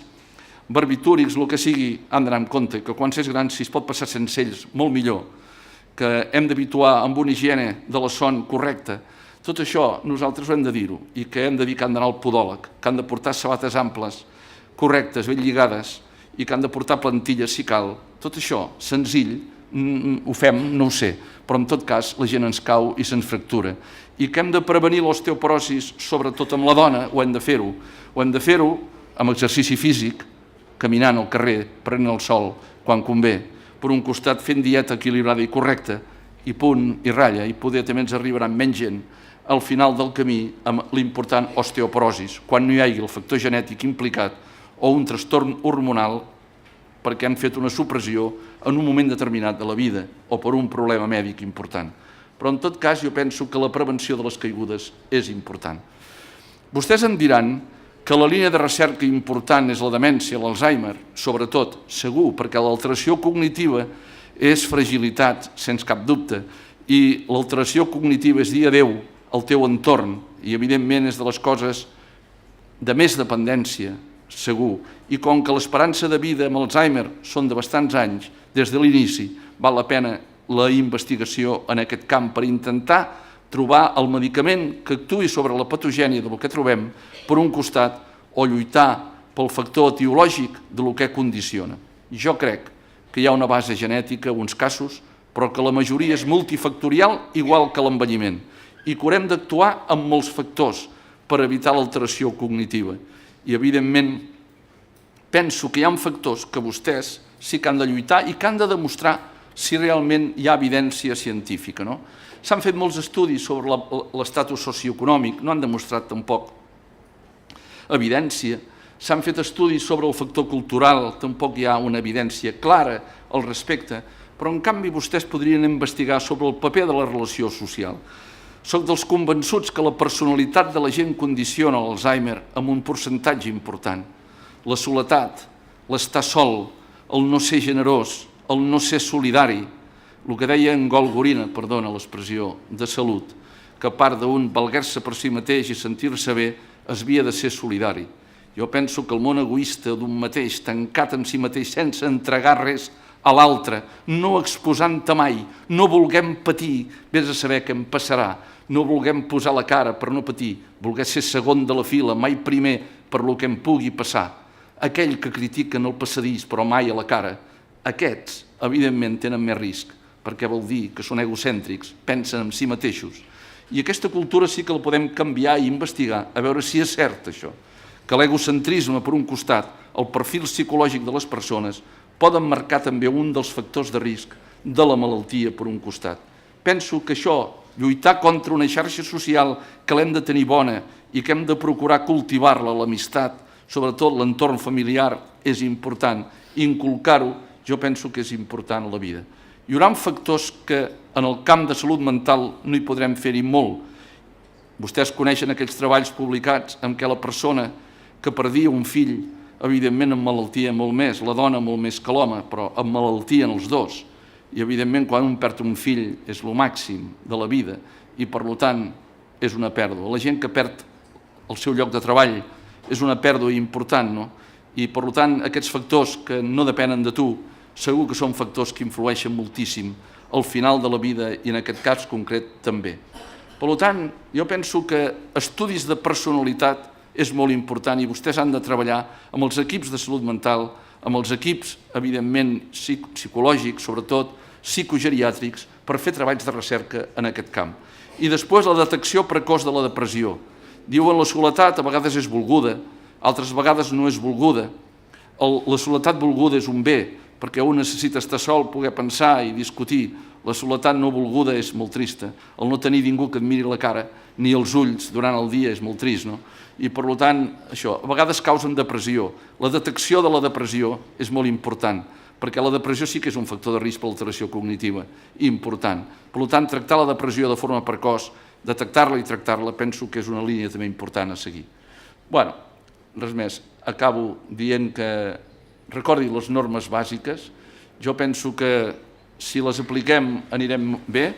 barbitúrics, el que sigui, han d'anar en compte, que quan s'és gran, si es pot passar sense ells, molt millor, que hem d'habituar amb una higiene de la son correcta. Tot això nosaltres ho hem de dir-ho i que hem de dir que han d'anar al podòleg, que han de portar sabates amples, correctes, ben lligades i que han de portar plantilles si cal. Tot això, senzill, ho fem, no ho sé, però en tot cas la gent ens cau i se'ns fractura. I que hem de prevenir l'osteoporosis, sobretot amb la dona, ho hem de fer-ho. Ho hem de fer-ho amb exercici físic, caminant al carrer, prenent el sol, quan convé, per un costat fent dieta equilibrada i correcta, i punt i ratlla, i poder també ens arribarà menys gent al final del camí amb l'important osteoporosis, quan no hi hagi el factor genètic implicat o un trastorn hormonal perquè han fet una supressió en un moment determinat de la vida o per un problema mèdic important. Però en tot cas jo penso que la prevenció de les caigudes és important. Vostès em diran que la línia de recerca important és la demència, l'Alzheimer, sobretot, segur, perquè l'alteració cognitiva és fragilitat, sense cap dubte, i l'alteració cognitiva és dir adeu al teu entorn, i evidentment és de les coses de més dependència segur. I com que l'esperança de vida amb Alzheimer són de bastants anys, des de l'inici, val la pena la investigació en aquest camp per intentar trobar el medicament que actuï sobre la patogènia del que trobem, per un costat, o lluitar pel factor etiològic del que condiciona. Jo crec que hi ha una base genètica, uns casos, però que la majoria és multifactorial, igual que l'envelliment, i que haurem d'actuar amb molts factors per evitar l'alteració cognitiva. I, evidentment, penso que hi ha factors que vostès sí que han de lluitar i que han de demostrar si realment hi ha evidència científica. S'han fet molts estudis sobre l'estatus socioeconòmic, no han demostrat tampoc evidència. S'han fet estudis sobre el factor cultural, tampoc hi ha una evidència clara al respecte, però en canvi vostès podrien investigar sobre el paper de la relació social. Soc dels convençuts que la personalitat de la gent condiciona l'Alzheimer amb un percentatge important. La soledat, l'estar sol, el no ser generós, el no ser solidari, el que deia en Golgorina, perdona l'expressió, de Salut, que a part d'un valguer-se per si mateix i sentir-se bé, es havia de ser solidari. Jo penso que el món egoista d'un mateix, tancat en si mateix, sense entregar res a l'altre, no exposant-te mai, no vulguem patir, vés a saber què em passarà, no vulguem posar la cara per no patir, voler ser segon de la fila, mai primer per lo que em pugui passar. Aquell que critiquen el passadís però mai a la cara, aquests, evidentment, tenen més risc, perquè vol dir que són egocèntrics, pensen en si mateixos. I aquesta cultura sí que la podem canviar i investigar, a veure si és cert això, que l'egocentrisme, per un costat, el perfil psicològic de les persones, poden marcar també un dels factors de risc de la malaltia, per un costat. Penso que això, lluitar contra una xarxa social que l'hem de tenir bona i que hem de procurar cultivar-la, l'amistat, sobretot l'entorn familiar, és important. Inculcar-ho, jo penso que és important a la vida. Hi haurà factors que en el camp de salut mental no hi podrem fer-hi molt. Vostès coneixen aquells treballs publicats en què la persona que perdia un fill, evidentment amb malaltia molt més, la dona molt més que l'home, però amb malaltia en els dos. I evidentment quan un perd un fill és el màxim de la vida i per tant és una pèrdua. La gent que perd el seu lloc de treball és una pèrdua important, no? I per tant aquests factors que no depenen de tu segur que són factors que influeixen moltíssim al final de la vida i en aquest cas concret també. Per tant, jo penso que estudis de personalitat és molt important i vostès han de treballar amb els equips de salut mental, amb els equips, evidentment, psicològics, sobretot psicogeriàtrics, per fer treballs de recerca en aquest camp. I després la detecció precoç de la depressió. Diuen la soledat a vegades és volguda, altres vegades no és volguda. La soledat volguda és un bé, perquè un necessita estar sol, poder pensar i discutir. La soledat no volguda és molt trista. El no tenir ningú que et miri la cara ni els ulls durant el dia és molt trist, no? I per tant, això, a vegades causen depressió. La detecció de la depressió és molt important, perquè la depressió sí que és un factor de risc per l'alteració cognitiva important. Per tant, tractar la depressió de forma precoç, detectar-la i tractar-la, penso que és una línia també important a seguir. Bé, res més. Acabo dient que recordi les normes bàsiques. Jo penso que si les apliquem anirem bé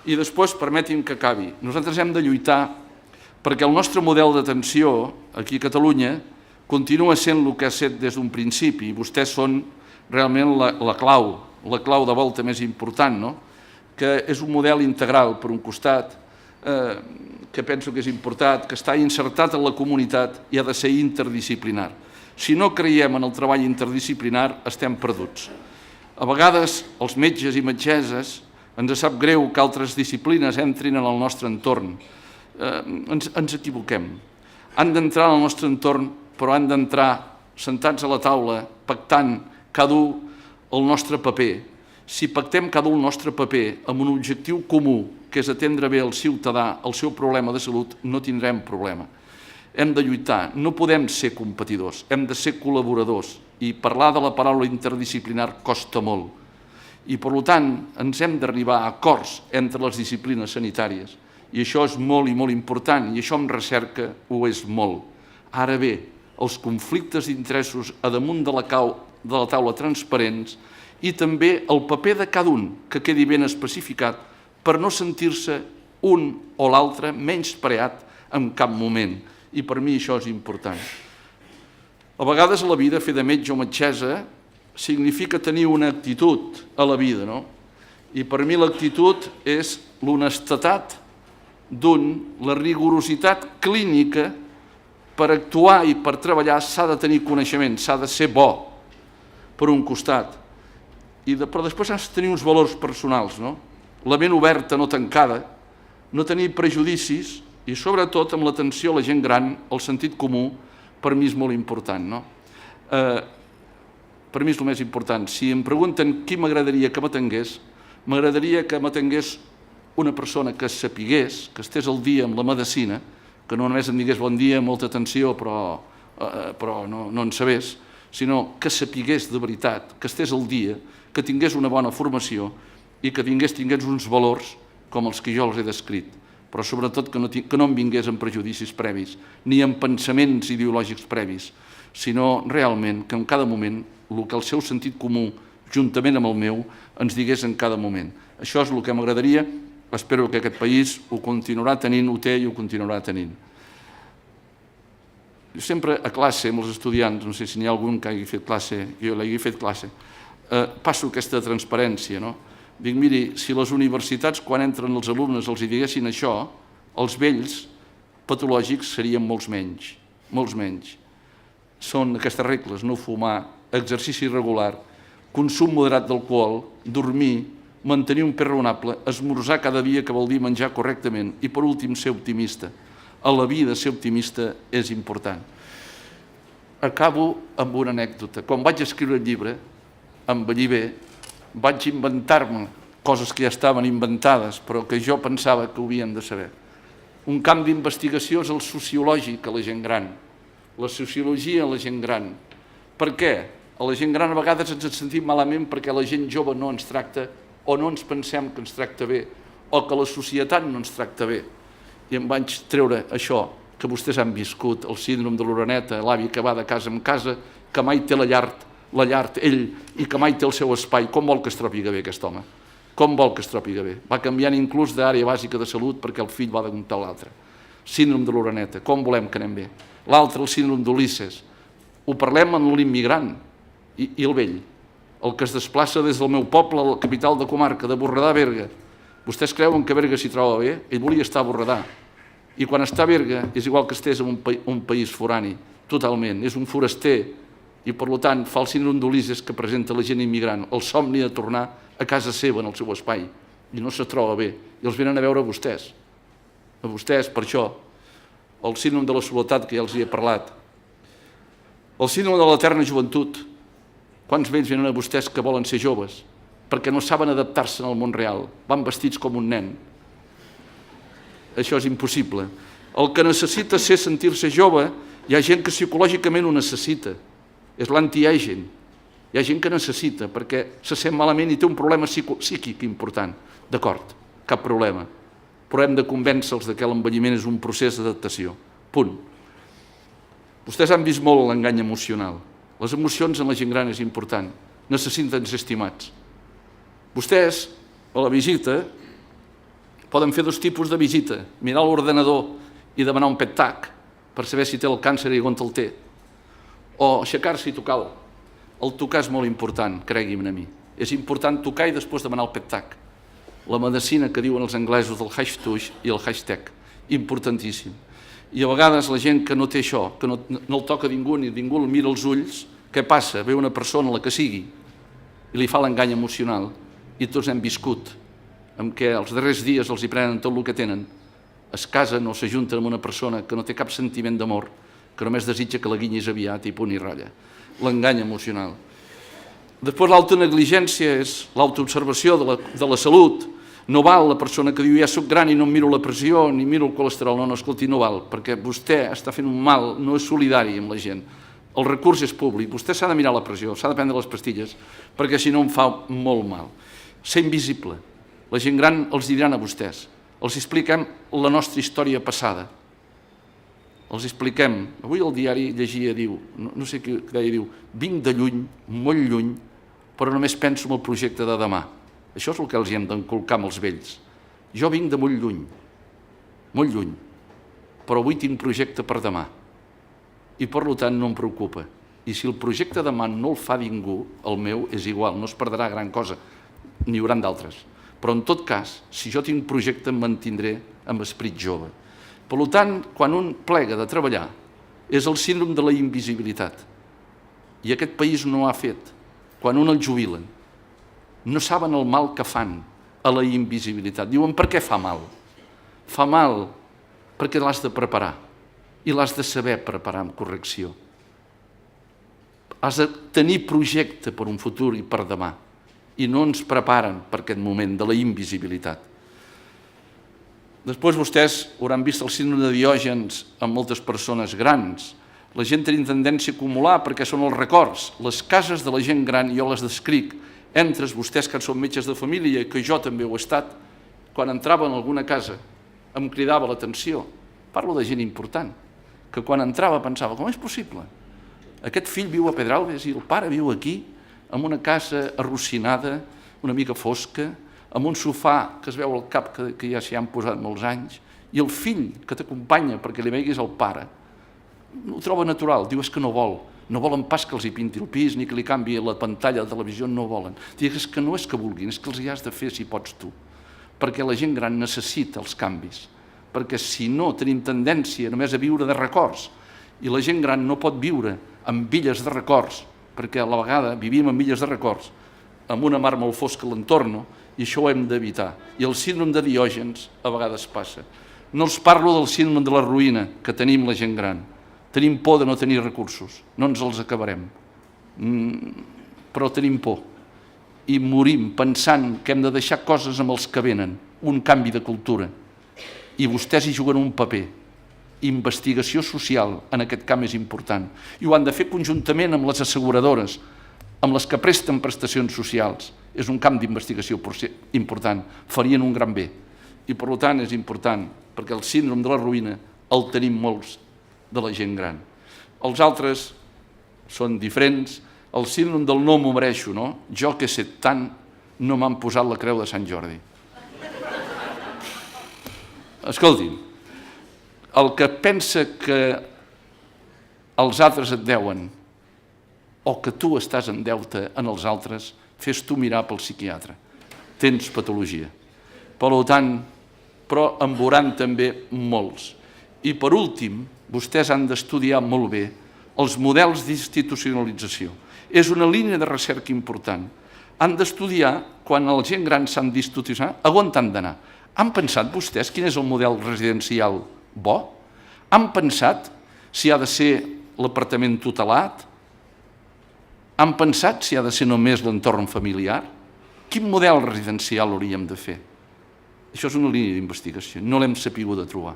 i després permeti'm que acabi. Nosaltres hem de lluitar perquè el nostre model d'atenció aquí a Catalunya continua sent el que ha estat des d'un principi i vostès són realment la clau de volta més important, no? Que és un model integral, per un costat, que penso que és important, que està insertat en la comunitat i ha de ser interdisciplinar. Si no creiem en el treball interdisciplinar, estem perduts. A vegades, els metges i metgesses ens sap greu que altres disciplines entrin en el nostre entorn. Ens equivoquem. Han d'entrar en el nostre entorn, però han d'entrar sentats a la taula, pactant cada un el nostre paper. Si pactem cada un el nostre paper amb un objectiu comú, que és atendre bé el ciutadà, el seu problema de salut, no tindrem problema. Hem de lluitar, no podem ser competidors, hem de ser col·laboradors i parlar de la paraula interdisciplinar costa molt. I per tant ens hem d'arribar a acords entre les disciplines sanitàries i això és molt i molt important i això en recerca ho és molt. Ara bé, els conflictes d'interessos a damunt de la taula transparents i també el paper de cada un que quedi ben especificat per no sentir-se un o l'altre menyspreat en cap moment. I per mi això és important. A vegades a la vida fer de metge o metgessa significa tenir una actitud a la vida, no? I per mi l'actitud és l'honestedat la rigorositat clínica. Per actuar i per treballar s'ha de tenir coneixement, s'ha de ser bo, per un costat. Però després has de tenir uns valors personals, no? La ment oberta, no tancada, no tenir prejudicis i sobretot amb l'atenció a la gent gran, el sentit comú, per mi és molt important, no? Per mi és el més important. Si em pregunten qui m'agradaria que m'atengués, m'agradaria que m'atengués una persona que sapigués, que estés al dia amb la medicina, que no només em digués bon dia, molta atenció, però no en sabés, sinó que sapigués de veritat, que estés al dia, que tingués una bona formació i que tingués uns valors com els que jo els he descrit, però sobretot que no em vingués amb prejudicis previs, ni amb pensaments ideològics previs, sinó realment que en cada moment el que el seu sentit comú, juntament amb el meu, ens digués en cada moment. Això és el que m'agradaria. Espero que aquest país ho continuarà tenint, ho té i ho continuarà tenint. Jo sempre a classe, amb els estudiants, no sé si n'hi ha algun que hagi fet classe, jo l'hagi fet classe, passo aquesta transparència, no? Dic, miri, si les universitats, quan entren els alumnes, els hi diguessin això, els vells patològics serien molts menys, molts menys. Són aquestes regles: no fumar, exercici regular, consum moderat d'alcohol, dormir, mantenir un pes raonable, esmorzar cada dia, que vol dir menjar correctament, i per últim ser optimista. A la vida ser optimista és important. Acabo amb una anècdota. Quan vaig escriure el llibre, Envellir bé, vaig inventar-me coses que ja estaven inventades, però que jo pensava que ho havien de saber. Un camp d'investigació és el sociològic a la gent gran, la sociologia a la gent gran. Per què? A la gent gran a vegades ens sentim malament perquè la gent jove no ens tracta, o no ens pensem que ens tracta bé, o que la societat no ens tracta bé. I em vaig treure això que vostès han viscut, el síndrom de l'oreneta, l'avi que va de casa en casa, que mai té la llar ell, i que mai té el seu espai. Com vol que es trobi bé aquest home? Com vol que es trobi bé? Va canviant inclús d'àrea bàsica de salut perquè el fill va de comptar l'altre. Síndrom de l'oreneta, com volem que anem bé? L'altre, el síndrom d'Ulisses. Ho parlem amb l'immigrant i el vell, el que es desplaça des del meu poble a la capital de comarca, de Borredà a Berga. Vostès creuen que Berga s'hi troba bé? Ell volia estar a Borredà. I quan està a Berga és igual que estés en un país forani, totalment. És un foraster i, per tant, fa el síndrome d'Ulisses que presenta la gent immigrant, el somni de tornar a casa seva, en el seu espai, i no se troba bé. I els venen a veure a vostès. A vostès, per això. El síndrome de la soledat, que ja els hi he parlat. El síndrome de l'eterna joventut. Quants vells venen a vostès que volen ser joves perquè no saben adaptar-se al món real, van vestits com un nen? Això és impossible. El que necessita ser sentir-se jove, hi ha gent que psicològicament ho necessita, és l'anti-aging. Hi ha gent que necessita perquè se sent malament i té un problema psíquic important. D'acord, cap problema, però hem de convèncer-los que l'envelliment és un procés d'adaptació. Punt. Vostès han vist molt l'engany emocional. Les emocions en la gent gran és important. Necessiten ser estimats. Vostès, a la visita, poden fer dos tipus de visita. Mirar l'ordenador i demanar un pet-tac per saber si té el càncer i on el té. O aixecar-se i tocar-lo. El tocar és molt important, cregui'm a mi. És important tocar i després demanar el pet-tac. La medicina que diuen els anglesos del hash-tush i el hashtag. Importantíssim. I a vegades la gent que no té això, que no el toca ningú ni ningú el mira als ulls, què passa? Ve una persona, la que sigui, i li fa l'engany emocional. I tots hem viscut, en què els darrers dies els hi prenen tot el que tenen, es casen o s'ajunten amb una persona que no té cap sentiment d'amor, que només desitja que la guinyis aviat i punt i ratlla. L'engany emocional. Després l'autonegligència és l'autoobservació de la salut. No val la persona que diu ja soc gran i no em miro la pressió ni miro el colesterol. No, escolti, no val, perquè vostè està fent un mal, no és solidari amb la gent. El recurs és públic, vostè s'ha de mirar la pressió, s'ha de prendre les pastilles, perquè si no em fa molt mal. Ser invisible. La gent gran els diran a vostès. Els expliquem la nostra història passada. Els expliquem. Avui el diari llegia, diu, no sé què deia, diu, vinc de lluny, molt lluny, però només penso en el projecte de demà. Això és el que els hem d'encolcar amb els vells. Jo vinc de molt lluny, però avui tinc projecte per demà. I per tant no em preocupa. I si el projecte demà no el fa ningú, el meu és igual, no es perdrà gran cosa, n'hi haurà d'altres. Però en tot cas, si jo tinc projecte em mantindré amb esperit jove. Per tant, quan un plega de treballar, és el síndrome de la invisibilitat. I aquest país no ho ha fet. Quan un el jubilen, no saben el mal que fan a la invisibilitat. Diuen, per què fa mal? Fa mal perquè l'has de preparar i l'has de saber preparar amb correcció. Has de tenir projecte per un futur i per demà i no ens preparen per aquest moment de la invisibilitat. Després vostès hauran vist el síndrome de Diògenes amb moltes persones grans. La gent tenim tendència a acumular perquè són els records. Les cases de la gent gran, jo les descric, entres vostès que són metges de família, que jo també ho he estat, quan entrava en alguna casa em cridava l'atenció. Parlo de gent important, que quan entrava pensava, com és possible? Aquest fill viu a Pedralbes i el pare viu aquí, en una casa arrocinada, una mica fosca, amb un sofà que es veu al cap que ja s'hi han posat molts anys, i el fill que t'acompanya perquè li veguis el pare, ho troba natural, diu és que no volen pas que els hi pinti el pis ni que li canvi la pantalla de televisió, no volen. Dic, és que no és que vulguin, és que els hi has de fer si pots tu, perquè la gent gran necessita els canvis, perquè si no tenim tendència només a viure de records, i la gent gran no pot viure amb illes de records, perquè a la vegada vivim amb illes de records, amb una mar molt fosca a l'entorn, i això ho hem d'evitar. I el síndrome de Diògenes a vegades passa. No els parlo del síndrome de la ruïna que tenim la gent gran. Tenim por de no tenir recursos, no ens els acabarem, però tenim por. I morim pensant que hem de deixar coses amb els que venen, un canvi de cultura. I vostès hi juguen un paper. Investigació social en aquest camp és important. I ho han de fer conjuntament amb les asseguradores, amb les que presten prestacions socials. És un camp d'investigació important. Farien un gran bé. I per tant és important, perquè el síndrome de la ruïna el tenim molts de la gent gran. Els altres són diferents. El síndrome del no m'ho mereixo, no? Jo que sé tant, no m'han posat la creu de Sant Jordi. Escolti'm, el que pensa que els altres et deuen o que tu estàs en deute en els altres, fes tu mirar pel psiquiatre. Tens patologia. Per tant, però en veuran també molts. I per últim, vostès han d'estudiar molt bé els models d'institucionalització. És una línia de recerca important. Han d'estudiar, quan la gent gran s'han d'institucionalitzar, on han d'anar. Han pensat vostès quin és el model residencial bo? Han pensat si ha de ser l'apartament tutelat? Han pensat si ha de ser només l'entorn familiar? Quin model residencial hauríem de fer? Això és una línia d'investigació, no l'hem sapigut de trobar.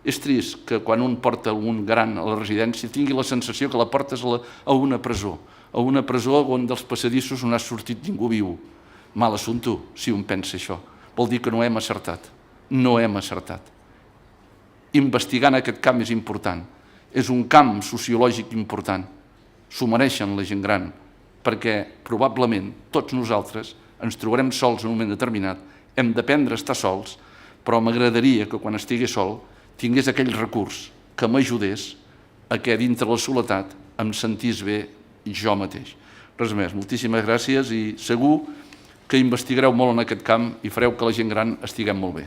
És trist que quan un porta un gran a la residència tingui la sensació que la portes a una presó on dels passadissos no ha sortit ningú viu. Mal assumpte, si un pensa això. Vol dir que no hem acertat. No hem acertat. Investigar en aquest camp és important. És un camp sociològic important. S'ho mereixen la gent gran, perquè probablement tots nosaltres ens trobarem sols en un moment determinat, hem d'aprendre a estar sols, però m'agradaria que quan estigués sol tingués aquell recurs que m'ajudés a que dintre la soledat em sentís bé jo mateix. Res més, moltíssimes gràcies i segur que investigareu molt en aquest camp i fareu que la gent gran estiguem molt bé.